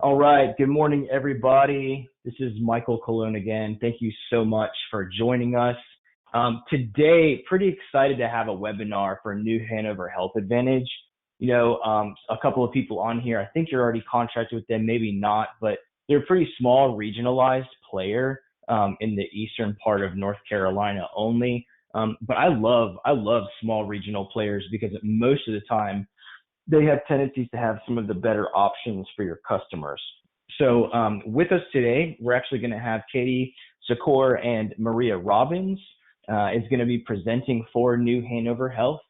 All right. Good morning, everybody. This is Michael Colon again. Thank you so much for joining us. Today, pretty excited to have a webinar for New Hanover Health Advantage. A couple of people on here, I think you're already contracted with them, maybe not, but they're a pretty small regionalized player in the eastern part of North Carolina only. But I love small regional players because most of the time, they have tendencies to have some of the better options for your customers. So with us today, we're actually going to have Katie Secor and Maria Robbins is going to be presenting for New Hanover Health.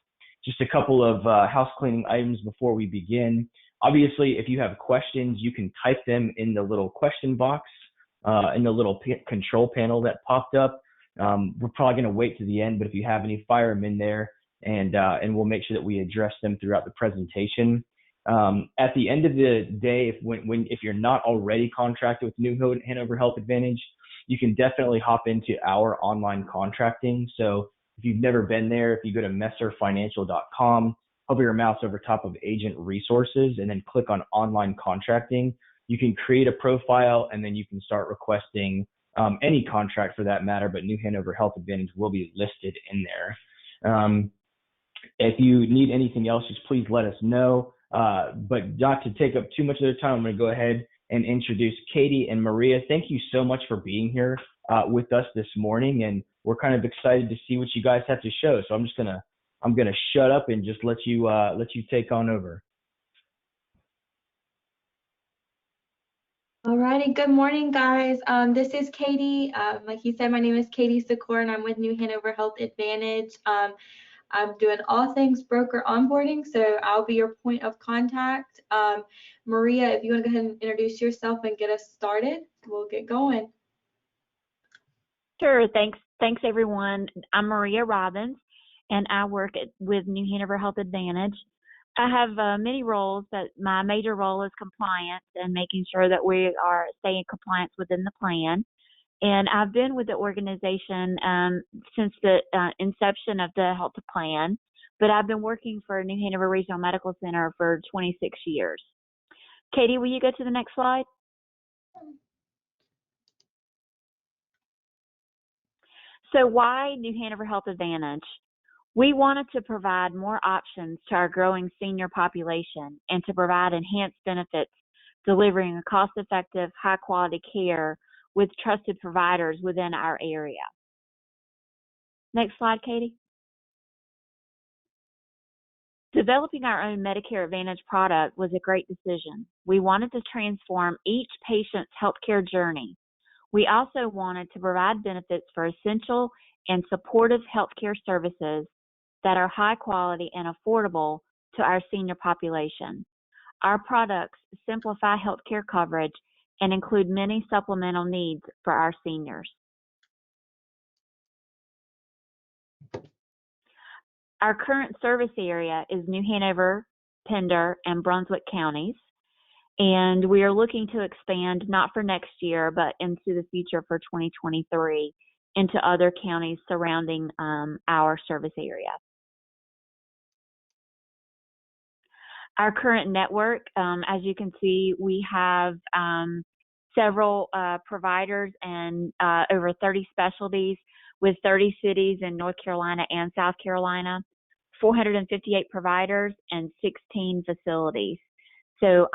Just a couple of house cleaning items before we begin. Obviously, if you have questions, you can type them in the little question box in the little control panel that popped up. We're probably going to wait to the end, but if you have any, fire them in there. And we'll make sure that we address them throughout the presentation. At the end of the day, if you're not already contracted with New Hanover Health Advantage, you can definitely hop into our online contracting. So if you've never been there, if you go to messerfinancial.com, hover your mouse over top of agent resources and then click on online contracting, you can create a profile and then you can start requesting any contract for that matter, but New Hanover Health Advantage will be listed in there. If you need anything else, just please let us know. But not to take up too much of their time, I'm going to go ahead and introduce Katie and Maria. Thank you so much for being here with us this morning, and we're kind of excited to see what you guys have to show. So I'm gonna shut up and just let you take on over. Alrighty, good morning, guys. This is Katie. Like you said, my name is Katie Secor, and I'm with New Hanover Health Advantage. I'm doing all things broker onboarding, so I'll be your point of contact. Maria, if you want to go ahead and introduce yourself and get us started, we'll get going. Sure. Thanks, everyone. I'm Maria Robbins, and I work with New Hanover Health Advantage. I have many roles, but my major role is compliance and making sure that we are staying in compliance within the plan. And I've been with the organization since the inception of the health plan, but I've been working for New Hanover Regional Medical Center for 26 years. Katie, will you go to the next slide? So why New Hanover Health Advantage? We wanted to provide more options to our growing senior population and to provide enhanced benefits, delivering a cost-effective, high-quality care with trusted providers within our area. Next slide, Katie. Developing our own Medicare Advantage product was a great decision. We wanted to transform each patient's healthcare journey. We also wanted to provide benefits for essential and supportive healthcare services that are high quality and affordable to our senior population. Our products simplify healthcare coverage and include many supplemental needs for our seniors. Our current service area is New Hanover, Pender, and Brunswick counties, and we are looking to expand not for next year, but into the future for 2023 into other counties surrounding our service area. Our current network, as you can see, we have several providers and over 30 specialties with 30 cities in North Carolina and South Carolina, 458 providers, and 16 facilities. So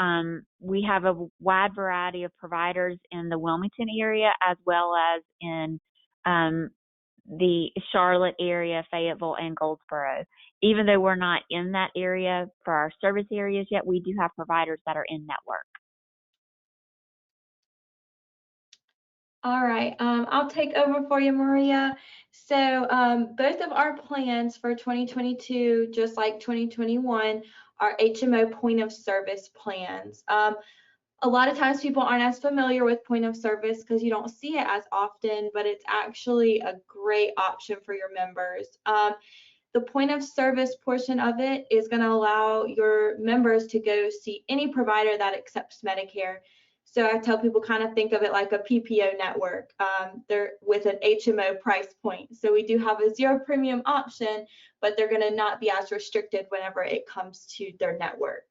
we have a wide variety of providers in the Wilmington area as well as in the Charlotte area, Fayetteville, and Goldsboro. Even though we're not in that area for our service areas yet, we do have providers that are in network. All right, I'll take over for you, Maria. So both of our plans for 2022, just like 2021, are HMO point of service plans. A lot of times people aren't as familiar with point of service because you don't see it as often, but it's actually a great option for your members. The point of service portion of it is going to allow your members to go see any provider that accepts Medicare. So I tell people kind of think of it like a PPO network. They're with an HMO price point. So we do have a zero premium option, but they're going to not be as restricted whenever it comes to their network.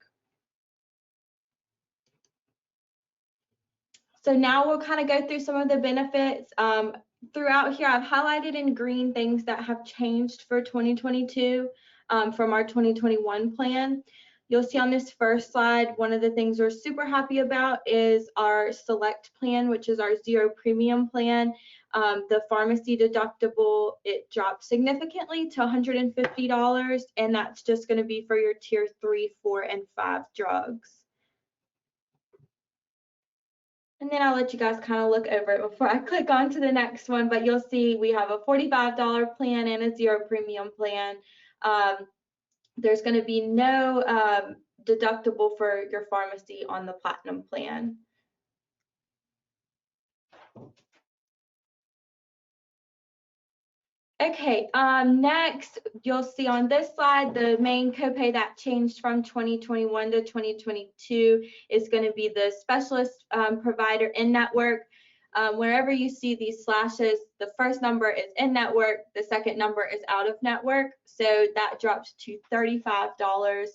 So now we'll kind of go through some of the benefits. Throughout here, I've highlighted in green things that have changed for 2022 from our 2021 plan. You'll see on this first slide, one of the things we're super happy about is our select plan, which is our zero premium plan. The pharmacy deductible, it dropped significantly to $150, and that's just going to be for your tier 3, 4, and 5 drugs. And then I'll let you guys kind of look over it before I click on to the next one, but you'll see we have a $45 plan and a zero premium plan. There's going to be no deductible for your pharmacy on the platinum plan. Okay, next you'll see on this slide the main copay that changed from 2021 to 2022 is going to be the specialist provider in-network. Wherever you see these slashes, the first number is in-network, the second number is out-of-network. So that dropped to $35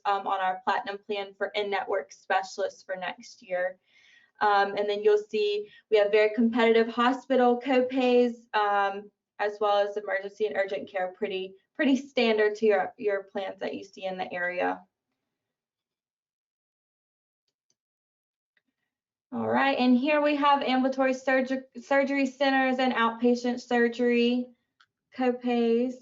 on our platinum plan for in-network specialists for next year. And then you'll see we have very competitive hospital copays, as well as emergency and urgent care, pretty standard to your plans that you see in the area. All right, and here we have ambulatory surgery centers and outpatient surgery copays.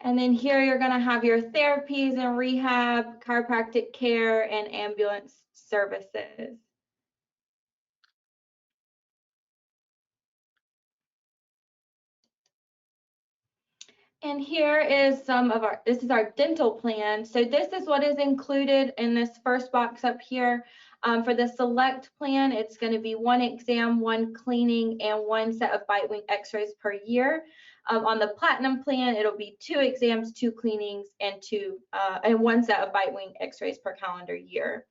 And then here you're going to have your therapies and rehab, chiropractic care, and ambulance services. And here is some of this is our dental plan. So this is what is included in this first box up here. For the select plan, it's going to be 1 exam, 1 cleaning, and 1 set of bite wing x-rays per year. On the platinum plan, it'll be 2 exams, 2 cleanings, and 1 set of bite wing x-rays per calendar year.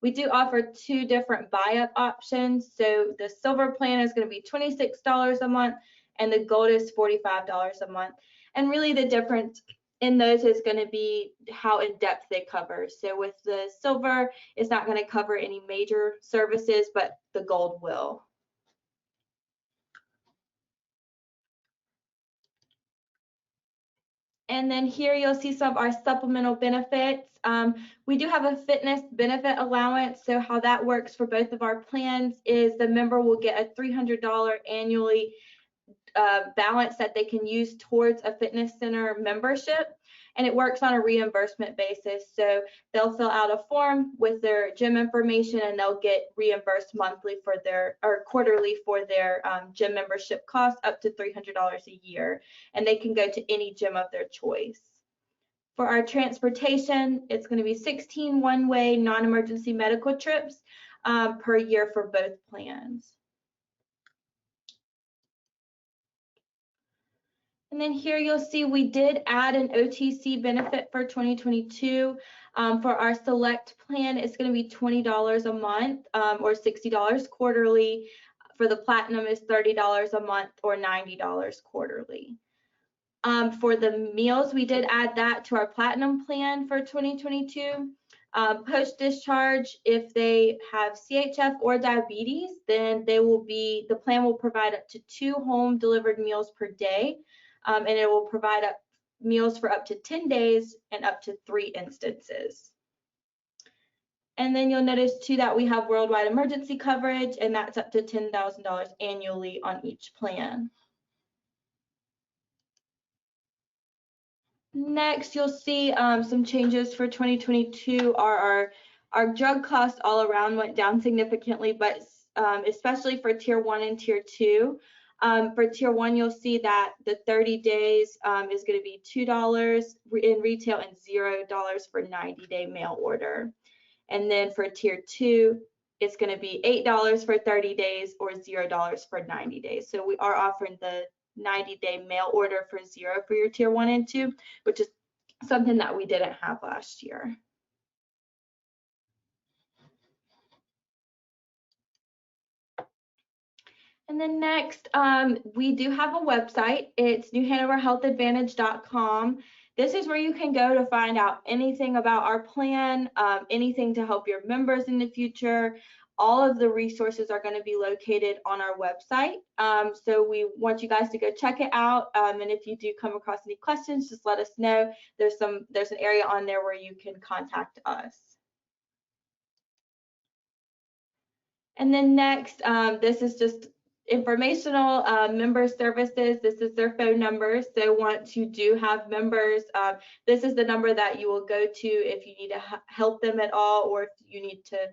We do offer 2 different buy-up options. So the silver plan is going to be $26 a month, and the gold is $45 a month. And really the difference in those is going to be how in depth they cover. So with the silver, it's not going to cover any major services, but the gold will. And then here you'll see some of our supplemental benefits. We do have a fitness benefit allowance. So how that works for both of our plans is the member will get a $300 annually balance that they can use towards a fitness center membership, and it works on a reimbursement basis. So they'll fill out a form with their gym information, and they'll get reimbursed monthly for their or quarterly for their gym membership costs up to $300 a year, and they can go to any gym of their choice. For our transportation, it's going to be 16 one-way non-emergency medical trips per year for both plans. And then here you'll see we did add an OTC benefit for 2022. For our select plan, it's going to be $20 a month or $60 quarterly. For the platinum is $30 a month or $90 quarterly. For the meals, we did add that to our platinum plan for 2022. Post-discharge, if they have CHF or diabetes, then the plan will provide up to 2 home delivered meals per day. And it will provide meals for up to 10 days and up to 3 instances. And then you'll notice too that we have worldwide emergency coverage, and that's up to $10,000 annually on each plan. Next, you'll see some changes for 2022 are our drug costs all around went down significantly, but especially for tier 1 and tier 2. For tier 1, you'll see that the 30 days is going to be $2 in retail and $0 for 90-day mail order. And then for tier 2, it's going to be $8 for 30 days or $0 for 90 days. So we are offering the 90-day mail order for $0 for your tier 1 and 2, which is something that we didn't have last year. And then next, we do have a website. It's newhanoverhealthadvantage.com. This is where you can go to find out anything about our plan, anything to help your members in the future. All of the resources are going to be located on our website. So we want you guys to go check it out. And if you do come across any questions, just let us know. There's an area on there where you can contact us. And then next, this is just informational member services. This is their phone number. So once you do have members, this is the number that you will go to if you need to help them at all, or if you need to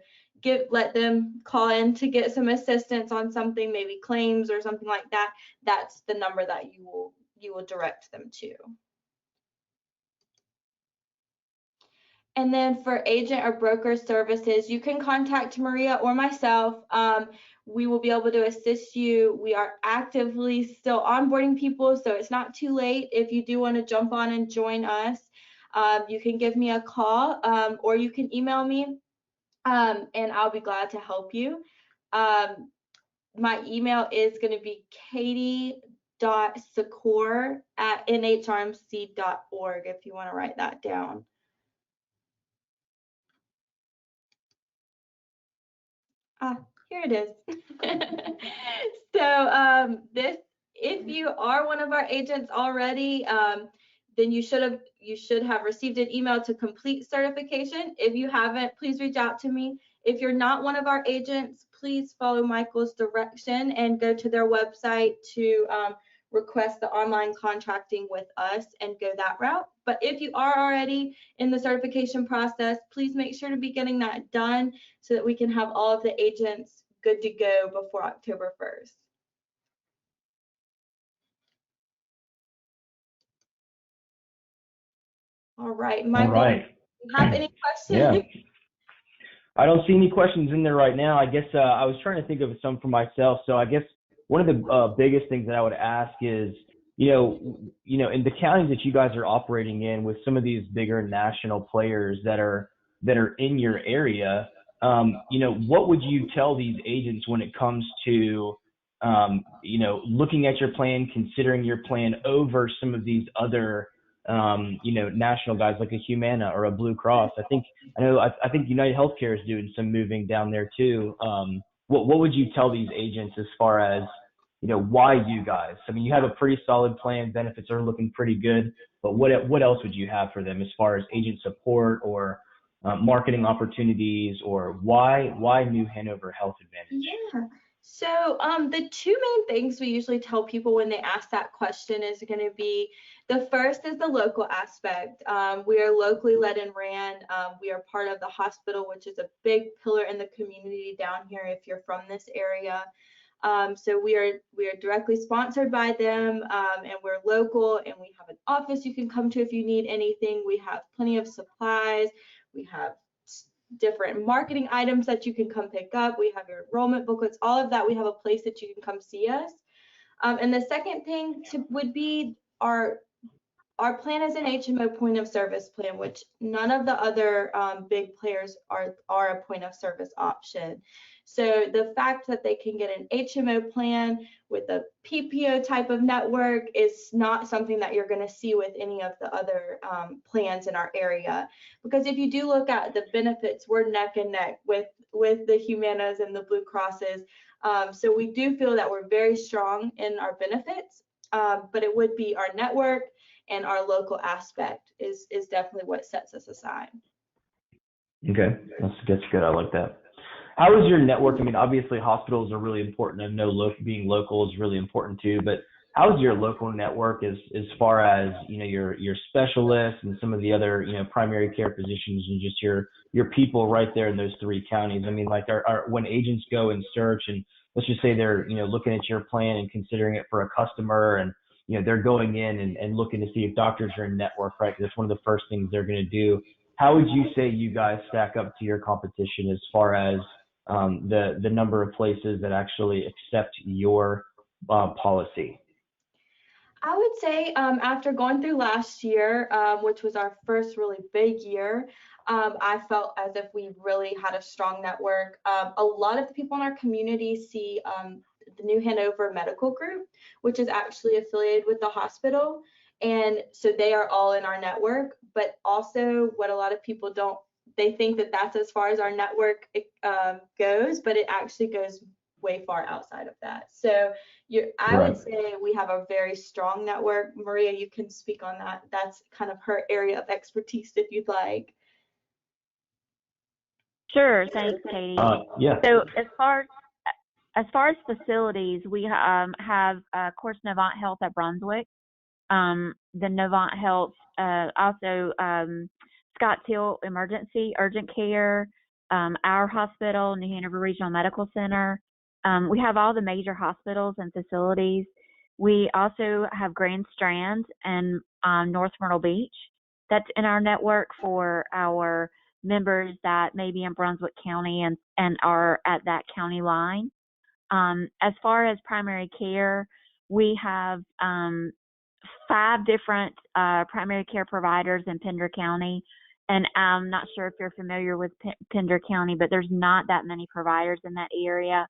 let them call in to get some assistance on something, maybe claims or something like that. That's the number that you will direct them to. And then for agent or broker services, you can contact Maria or myself. We will be able to assist you. We are actively still onboarding people, so it's not too late. If you do want to jump on and join us, you can give me a call or you can email me, and I'll be glad to help you. My email is going to be katie.secor@nhrmc.org if you want to write that down. Here it is. So if you are one of our agents already, then you should have received an email to complete certification. If you haven't, please reach out to me. If you're not one of our agents, please follow Michael's direction and go to their website to request the online contracting with us and go that route. But if you are already in the certification process, please make sure to be getting that done so that we can have all of the agents good to go before October 1st. All right, Michael, All right. do you have any questions? Yeah. I don't see any questions in there right now. I guess I was trying to think of some for myself. So I guess one of the biggest things that I would ask is, in the counties that you guys are operating in with some of these bigger national players that are in your area, what would you tell these agents when it comes to, looking at your plan, considering your plan over some of these other national guys like a Humana or a Blue Cross? I think United Healthcare is doing some moving down there too. What would you tell these agents as far as, why you guys? I mean, you have a pretty solid plan, benefits are looking pretty good, but what else would you have for them as far as agent support or marketing opportunities, or why New Hanover Health Advantage? Yeah. So the two main things we usually tell people when they ask that question is going to be, the first is the local aspect. We are locally led and ran. We are part of the hospital, which is a big pillar in the community down here if you're from this area. So we are directly sponsored by them, and we're local, and we have an office you can come to if you need anything. We have plenty of supplies. We have different marketing items that you can come pick up. We have your enrollment booklets, all of that. We have a place that you can come see us. And the second thing would be our plan is an HMO point of service plan, which none of the other big players are a point of service option. So the fact that they can get an HMO plan with a PPO type of network is not something that you're going to see with any of the other plans in our area. Because if you do look at the benefits, we're neck and neck with the Humanas and the Blue Crosses. So we do feel that we're very strong in our benefits, but it would be our network and our local aspect is definitely what sets us aside. Okay, that's good. I like that. How is your network? I mean, obviously hospitals are really important. I know being local is really important too, but how is your local network as far as, your specialists and some of the other, primary care physicians and just your people right there in those three counties? I mean, like when agents go and search, and let's just say they're, looking at your plan and considering it for a customer, and they're going in and looking to see if doctors are in network, right? That's one of the first things they're going to do. How would you say you guys stack up to your competition as far as the number of places that actually accept your policy? I would say after going through last year, which was our first really big year, I felt as if we really had a strong network. A lot of the people in our community see the New Hanover Medical Group, which is actually affiliated with the hospital. And so they are all in our network, but also what a lot of people don't, they think that that's as far as our network goes, but it actually goes way far outside of that. So I Right. would say we have a very strong network. Maria, you can speak on that. That's kind of her area of expertise if you'd like. Sure, thanks, Katie. Yeah. So as far as facilities, we have of course Novant Health at Brunswick, the Novant Health, also Scotts Hill Emergency Urgent Care, our hospital, New Hanover Regional Medical Center. We have all the major hospitals and facilities. We also have Grand Strand and North Myrtle Beach. That's in our network for our members that may be in Brunswick County and are at that county line. As far as primary care, we have 5 different primary care providers in Pender County. And I'm not sure if you're familiar with Pender County, but there's not that many providers in that area.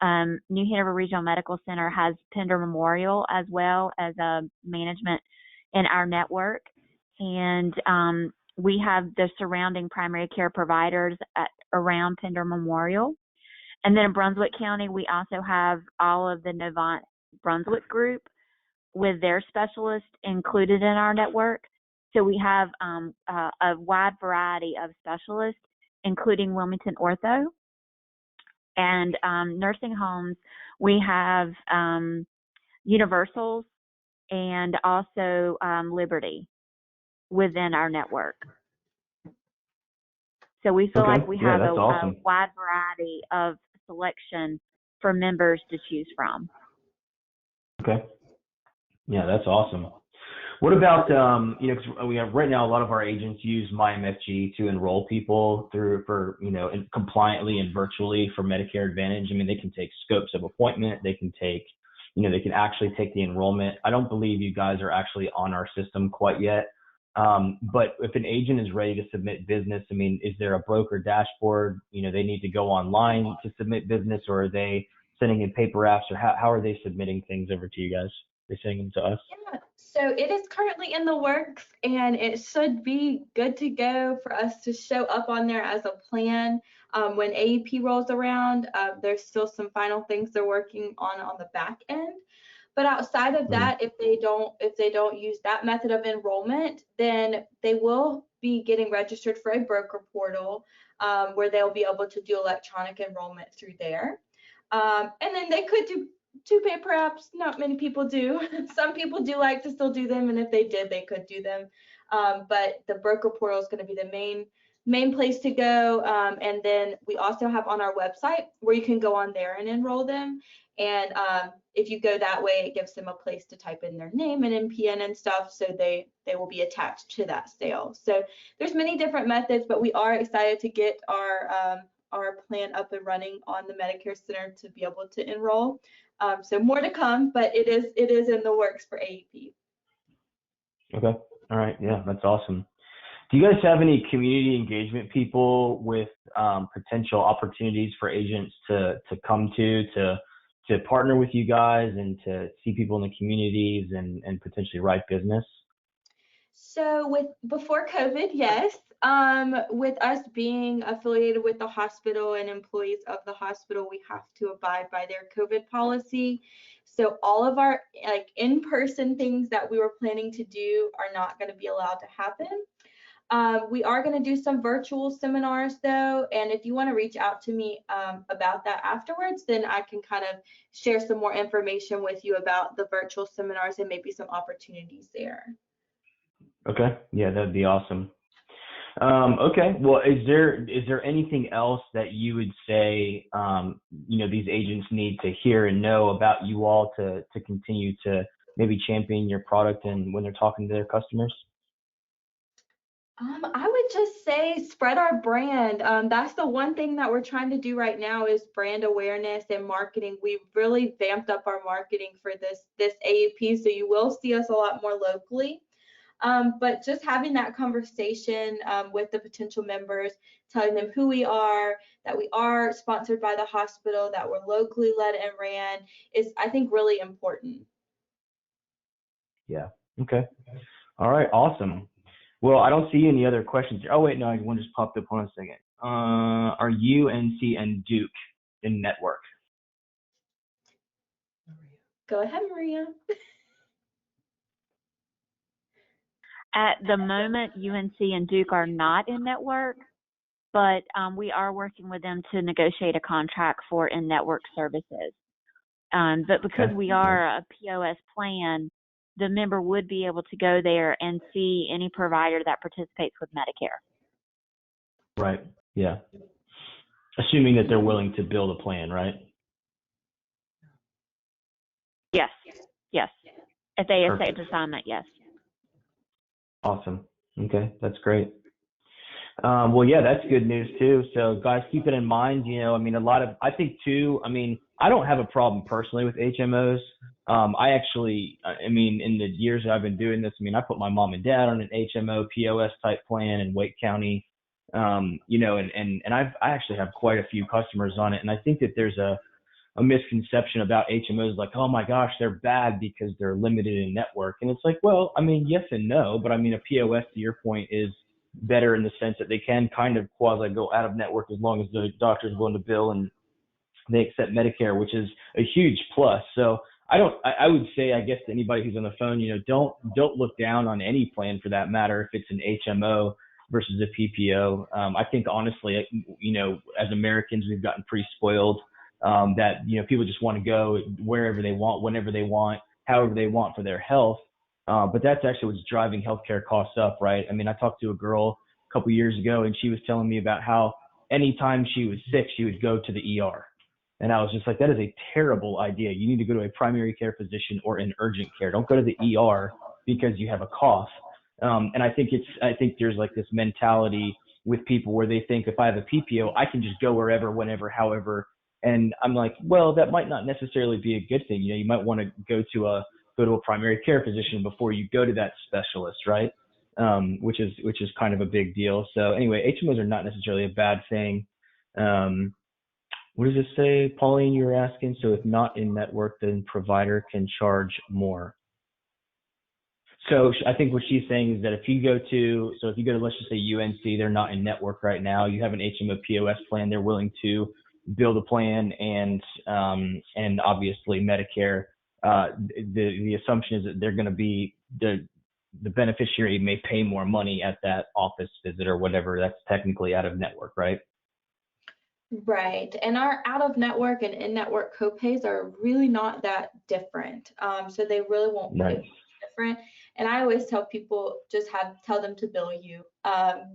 New Hanover Regional Medical Center has Pender Memorial as well as a management in our network. And we have the surrounding primary care providers around Pender Memorial. And then in Brunswick County, we also have all of the Novant Brunswick group with their specialists included in our network. So we have a wide variety of specialists, including Wilmington Ortho. And nursing homes, we have Universals and also Liberty within our network. So we feel like we have awesome. a wide variety of selection for members to choose from. Okay. Yeah, that's awesome. What about, because we have right now a lot of our agents use MyMFG to enroll people compliantly and virtually for Medicare Advantage. I mean, they can take scopes of appointment. They can take, they can actually take the enrollment. I don't believe you guys are actually on our system quite yet. But if an agent is ready to submit business, I mean, is there a broker dashboard? They need to go online to submit business, or are they sending in paper apps, or how are they submitting things over to you guys? Are they sending them to us? Yeah, so it is currently in the works, and it should be good to go for us to show up on there as a plan when AEP rolls around. There's still some final things they're working on the back end. But outside of that, if they don't use that method of enrollment, then they will be getting registered for a broker portal where they'll be able to do electronic enrollment through there. And then they could do 2 paper apps. Not many people do. Some people do like to still do them, and if they did, they could do them. But the broker portal is going to be the main place to go. And then we also have on our website where you can go on there and enroll them. And if you go that way, it gives them a place to type in their name and NPN and stuff, so they will be attached to that sale. So there's many different methods, but we are excited to get our plan up and running on the Medicare Center to be able to enroll. So more to come, but it is in the works for AEP. Okay. All right. Yeah, that's awesome. Do you guys have any community engagement people with potential opportunities for agents to come to partner with you guys and to see people in the communities and potentially write business? So before COVID, yes. With us being affiliated with the hospital and employees of the hospital, we have to abide by their COVID policy. So all of our in-person things that we were planning to do are not going to be allowed to happen. We are going to do some virtual seminars though, and if you want to reach out to me about that afterwards, then I can kind of share some more information with you about the virtual seminars and maybe some opportunities there. Okay, yeah, that'd be awesome. Okay, well, is there anything else that you would say these agents need to hear and know about you all to continue to maybe champion your product and when they're talking to their customers? I would just say spread our brand. That's the one thing that we're trying to do right now is brand awareness and marketing. We've really vamped up our marketing for this AEP, so you will see us a lot more locally. But just having that conversation with the potential members, telling them who we are, that we are sponsored by the hospital, that we're locally led and ran, is I think really important. Yeah, Okay. All right. Awesome. Well, I don't see any other questions. Oh, wait, no, one just popped up. Hold on a second. Are UNC and Duke in network? Go ahead, Maria. At the moment, UNC and Duke are not in network, but we are working with them to negotiate a contract for in-network services. But because we are a POS plan, the member would be able to go there and see any provider that participates with Medicare. Right. Yeah. Assuming that they're willing to build a plan, right? Yes. Yes. If they accept Perfect. assignment, yes. Awesome. Okay, that's great. Well, yeah, that's good news too. So guys, keep it in mind, I mean, I think too, I mean, I don't have a problem personally with HMOs. I mean, in the years that I've been doing this, I mean, I put my mom and dad on an HMO POS type plan in Wake County, and I actually have quite a few customers on it. And I think that there's a misconception about HMOs, like, oh my gosh, they're bad because they're limited in network. And it's like, well, I mean, yes and no, but I mean, a POS, to your point, is better in the sense that they can kind of quasi go out of network as long as the doctor's willing to bill and they accept Medicare, which is a huge plus. So I would say, I guess, to anybody who's on the phone, don't look down on any plan for that matter, if it's an HMO versus a PPO. I think honestly, as Americans, we've gotten pretty spoiled, that, people just want to go wherever they want, whenever they want, however they want for their health. But that's actually what's driving healthcare costs up, right? I mean, I talked to a girl a couple years ago, and she was telling me about how anytime she was sick, she would go to the ER. And I was just like, that is a terrible idea. You need to go to a primary care physician or an urgent care. Don't go to the ER because you have a cough. And I think there's like this mentality with people where they think, if I have a PPO, I can just go wherever, whenever, however. And I'm like, well, that might not necessarily be a good thing. You might want to go to a primary care physician before you go to that specialist, right? Which is kind of a big deal. So anyway, HMOs are not necessarily a bad thing. What does it say, Pauline? You were asking. So if not in network, then provider can charge more. So I think what she's saying is that if you go to, let's just say UNC, they're not in network right now. You have an HMO POS plan. They're willing to build a plan, and obviously Medicare. The assumption is that they're going to be the beneficiary may pay more money at that office visit or whatever. That's technically out of network, right? Right. And our out of network and in network copays are really not that different. So they really won't be Right. different. And I always tell people, just tell them to bill you.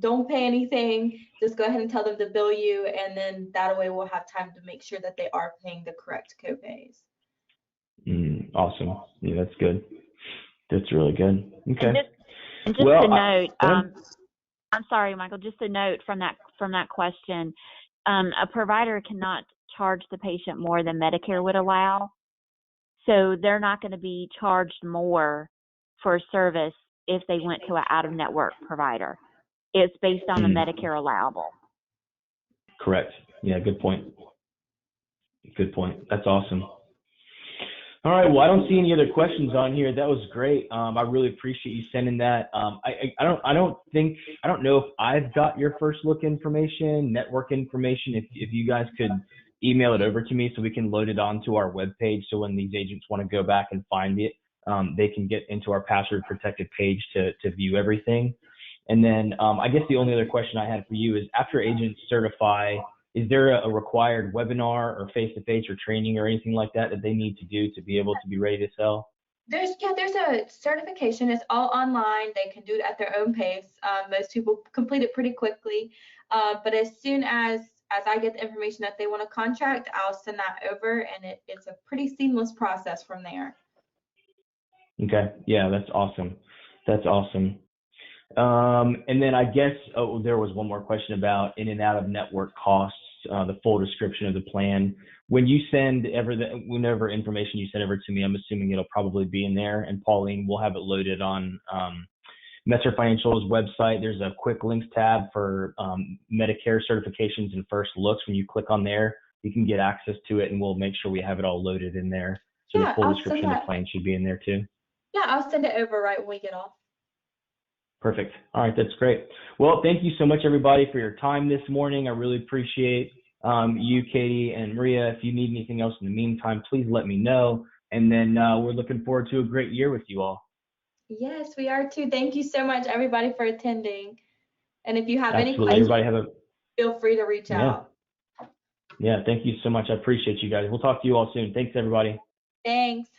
Don't pay anything. Just go ahead and tell them to bill you, and then that way we'll have time to make sure that they are paying the correct copays. Awesome. Yeah, that's good. That's really good. Okay. And just a note, I'm sorry, Michael, just a note from that question. A provider cannot charge the patient more than Medicare would allow. So they're not going to be charged more for service if they went to an out-of-network provider. It's based on the Medicare allowable. Correct. Yeah, good point. Good point. That's awesome. All right. Well, I don't see any other questions on here. That was great. I really appreciate you sending that. I don't know if I've got your first look information, network information. If you guys could email it over to me so we can load it onto our webpage. So when these agents want to go back and find it, they can get into our password protected page to view everything. And then I guess the only other question I had for you is, after agents certify, is there a required webinar or face-to-face or training or anything like that they need to do to be able to be ready to sell? There's a certification. It's all online. They can do it at their own pace. Most people complete it pretty quickly. But as soon as I get the information that they want to contract, I'll send that over, and it's a pretty seamless process from there. Okay. Yeah, that's awesome. That's awesome. And then I guess, there was one more question about in and out of network costs, the full description of the plan. When you send whenever information you send over to me, I'm assuming it'll probably be in there, and Pauline will have it loaded on Messer Financial's website. There's a quick links tab for Medicare certifications and first looks. When you click on there, you can get access to it, and we'll make sure we have it all loaded in there. So the full description of the plan should be in there too. Yeah, I'll send it over right when we get off. Perfect. All right, that's great. Well, thank you so much, everybody, for your time this morning. I really appreciate you, Katie, and Maria. If you need anything else in the meantime, please let me know. And then we're looking forward to a great year with you all. Yes, we are too. Thank you so much, everybody, for attending. And if you have any Absolutely. questions, Everybody have a feel free to reach yeah. out. Yeah, thank you so much. I appreciate you guys. We'll talk to you all soon. Thanks, everybody. Thanks.